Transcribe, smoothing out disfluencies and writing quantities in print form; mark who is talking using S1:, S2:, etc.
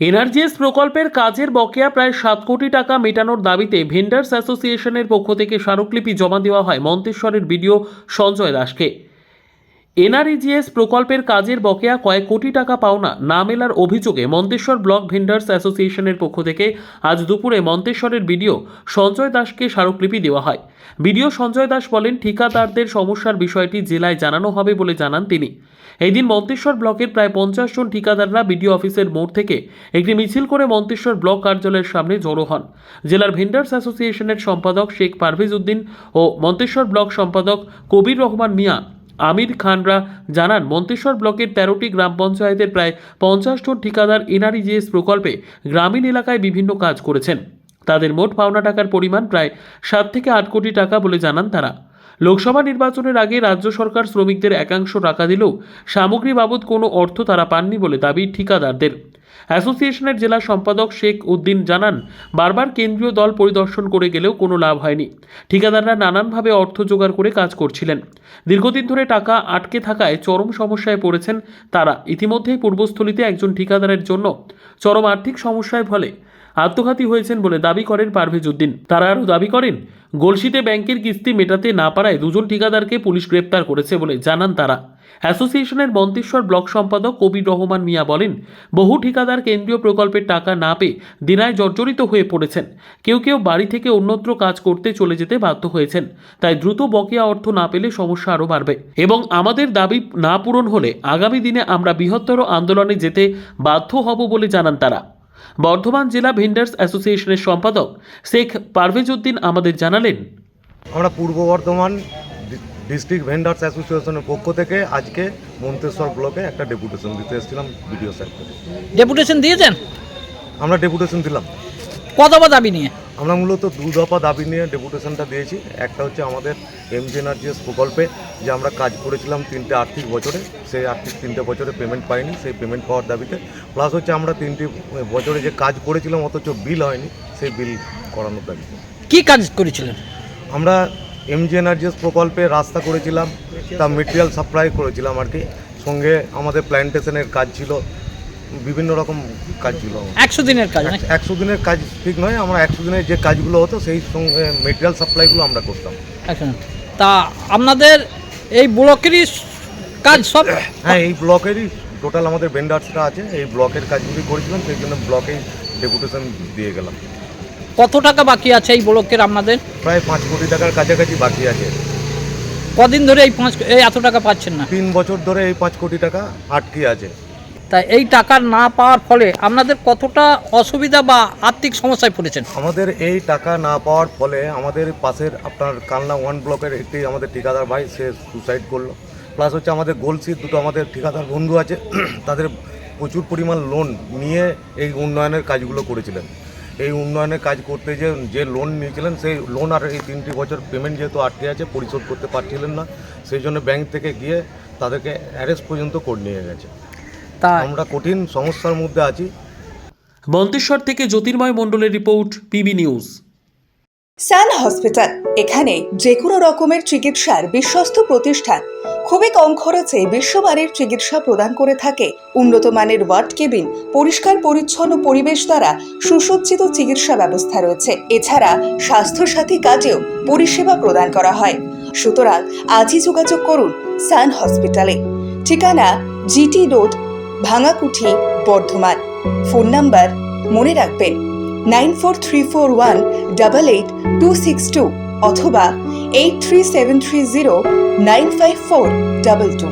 S1: NRGS প্রকল্পের কাজের বকেয়া প্রায় 7 কোটি টাকা মেটানোর দাবিতে ভেন্ডার্স অ্যাসোসিয়েশনের পক্ষ থেকে স্মারকলিপি জমা দেওয়া হয় মন্তেশ্বরের বিডিও সঞ্জয় দাসকে। এনআরজিএস প্রকল্পের কাজের বকেয়া কয়েক কোটি টাকা পাওনা না মেলার অভিযোগে মন্তেশ্বর ব্লক ভেন্ডার্স অ্যাসোসিয়েশনের পক্ষ থেকে আজ দুপুরে মন্তেশ্বরের বিডিও সঞ্জয় দাসকে স্মারকলিপি দেওয়া হয়। বিডিও সঞ্জয় দাস বলেন, ঠিকাদারদের সমস্যার বিষয়টি জেলায় জানানো হবে বলে জানান তিনি। এই দিন মন্তেশ্বর ব্লকের প্রায় 50 জন ঠিকাদাররা বিডিও অফিসের মোড় থেকে একটি মিছিল করে মন্তেশ্বর ব্লক কার্যালয়ের সামনে জড়ো হন। জেলার ভেন্ডার্স অ্যাসোসিয়েশনের সম্পাদক শেখ পারভেজ উদ্দিন ও মন্তেশ্বর ব্লক সম্পাদক কবির রহমান মিয়া আমির খানরা জানান, মন্তেশ্বর ব্লকের 13টি গ্রাম পঞ্চায়েতের প্রায় 50 জন ঠিকাদার এনআরজিএস প্রকল্পে গ্রামীণ এলাকায় বিভিন্ন কাজ করেছেন। তাদের মোট পাওনা টাকার পরিমাণ প্রায় 7 থেকে 8 কোটি টাকা বলে জানান তারা। লোকসভা নির্বাচনের আগে রাজ্য সরকার শ্রমিকদের একাংশ টাকা দিলেও সামগ্রী বাবদ কোনো অর্থ তারা পাননি বলে দাবি ঠিকাদারদের। অ্যাসোসিয়েশনের জেলা সম্পাদক শেখ উদ্দিন জানান, বারবার কেন্দ্রীয় দল পরিদর্শন করে গেলেও কোনো লাভ হয়নি। ঠিকাদাররা নানানভাবে অর্থ জোগাড় করে কাজ করছিলেন। দীর্ঘদিন ধরে টাকা আটকে থাকায় চরম সমস্যায় পড়েছেন তারা। ইতিমধ্যেই পূর্বস্থলীতে একজন ঠিকাদারের জন্য চরম আর্থিক সমস্যায় ফলে আত্মঘাতী হয়েছেন বলে দাবি করেন পারভেজ উদ্দিন। তারা আরও দাবি করেন, গলসিতে ব্যাংকের কিস্তি মেটাতে না পারায় 2 জন ঠিকাদারকে পুলিশ গ্রেপ্তার করেছে বলে জানান তারা। অ্যাসোসিয়েশনের মন্তেশ্বর ব্লক সম্পাদক কবির রহমান মিয়া বলেন, বহু ঠিকাদার কেন্দ্রীয় প্রকল্পের টাকা না পেয়ে দিনায় জর্জরিত হয়ে পড়েছেন। কেউ কেউ বাড়ি থেকে অন্যত্র কাজ করতে চলে যেতে বাধ্য হয়েছেন। তাই দ্রুত বকেয়া অর্থ না পেলে সমস্যা আরও বাড়বে এবং আমাদের দাবি না পূরণ হলে আগামী দিনে আমরা বৃহত্তর আন্দোলনে যেতে বাধ্য হব বলে জানান তারা। বর্ধমান জেলা ভেন্ডার্স অ্যাসোসিয়েশনের সম্পাদক শেখ পারভেজ উদ্দিন আমাদের জানালেন,
S2: আমরা পূর্ব বর্ধমান ডিস্ট্রিক্ট ভেন্ডার্স অ্যাসোসিয়েশনের পক্ষ থেকে আজকে মন্তেশ্বর ব্লকে একটা ডেপুটেশন দিতে এসেছিলাম বিডিও স্যার।
S3: ডেপুটেশন দিয়েছেন?
S2: আমরা ডেপুটেশন দিলাম।
S3: কত দাবি নিয়ে?
S2: আমরা মূলত 2 দফা দাবি নিয়ে ডেপুটেশনটা দিয়েছি। একটা হচ্ছে আমাদের এনআরজিএস প্রকল্পে যে আমরা কাজ করেছিলাম 3টে আর্থিক বছরে, সেই আর্থিক 3টে বছরে পেমেন্ট পাইনি, সেই পেমেন্ট পাওয়ার দাবিতে। প্লাস হচ্ছে আমরা 3টে বছরে যে কাজ করেছিলাম অথচ বিল হয়নি, সেই বিল করানোর দাবিতে।
S3: কি কাজ করেছিলেন?
S2: আমরা এনআরজিএস প্রকল্পে রাস্তা করেছিলাম, তা মেটেরিয়াল সাপ্লাই করেছিলাম আর কি। সঙ্গে আমাদের প্ল্যান্টেশনের কাজ ছিল, বিভিন্ন রকম কাজ ছিল।
S3: 100 দিনের কাজ?
S2: 100 দিনের কাজ ঠিক নয়, আমরা 100 দিনের যে কাজগুলো হতো সেই সঙ্গে মেটেরিয়াল সাপ্লাইগুলো আমরা করতাম।
S3: তা আপনাদের এই ব্লকেরই কাজ সব?
S2: হ্যাঁ, এই ব্লকেরই টোটাল আমাদের ভেন্ডার্সরা আছে, এই ব্লকের কাজগুলি করেছিলাম, সেই জন্য ব্লকেই ডেপুটেশন দিয়ে গেলাম।
S3: কত টাকা বাকি আছে এই ব্লকের আপনাদের?
S2: প্রায় 5 কোটি টাকার কাছাকাছি বাকি আছে।
S3: কদিন ধরে এই এত টাকা পাচ্ছেন না?
S2: 3 বছর ধরে এই 5 কোটি টাকা আটকে আছে।
S3: তাই এই টাকা না পাওয়ার ফলে আপনাদের কতটা অসুবিধা বা আর্থিক সমস্যায় পড়েছেন?
S2: আমাদের এই টাকা না পাওয়ার ফলে আমাদের পাশের আপনার কালনা 1 ব্লকের একটি আমাদের ঠিকাদার ভাই সে সুসাইড করলো। প্লাস হচ্ছে আমাদের গোলসির 2টো আমাদের ঠিকাদার বন্ধু আছে, তাদের প্রচুর পরিমাণ লোন নিয়ে এই উন্নয়নের কাজগুলো করেছিলেন। এই উন্নয়নের কাজ করতে যে লোন নিয়েছিলেন, সেই লোন আর এই 3টি বছর পেমেন্ট যেহেতু আটকে আছে, পরিশোধ করতে পারছিলেন না, সেই জন্য ব্যাংক থেকে গিয়ে তাদেরকে অ্যারেস্ট পর্যন্ত করে নিয়ে গেছে। আমরা কঠিন সমস্যার মধ্যে আছি।
S1: মন্তেশ্বর থেকে জ্যোতির্ময় মণ্ডলের রিপোর্ট, পিবি নিউজ।
S4: সান হসপিটাল, এখানে যে কোনো রকমের চিকিৎসার বিশ্বস্ত প্রতিষ্ঠান। খুবই কম খরচে বিশ্বমানের চিকিৎসা প্রদান করে থাকে। উন্নত মানের ওয়ার্ড কেবিন, পরিষ্কার পরিচ্ছন্ন পরিবেশ দ্বারা সুসজ্জিত চিকিৎসা ব্যবস্থা রয়েছে। এছাড়া স্বাস্থ্য সাথী কাজেও পরিষেবা প্রদান করা হয়। সুতরাং আজই যোগাযোগ করুন সান হসপিটালে। ঠিকানা GT road, Bhangakuthi, Bardhaman. Phone number মনে রাখবেন 9434188262 অথবা 83730954222।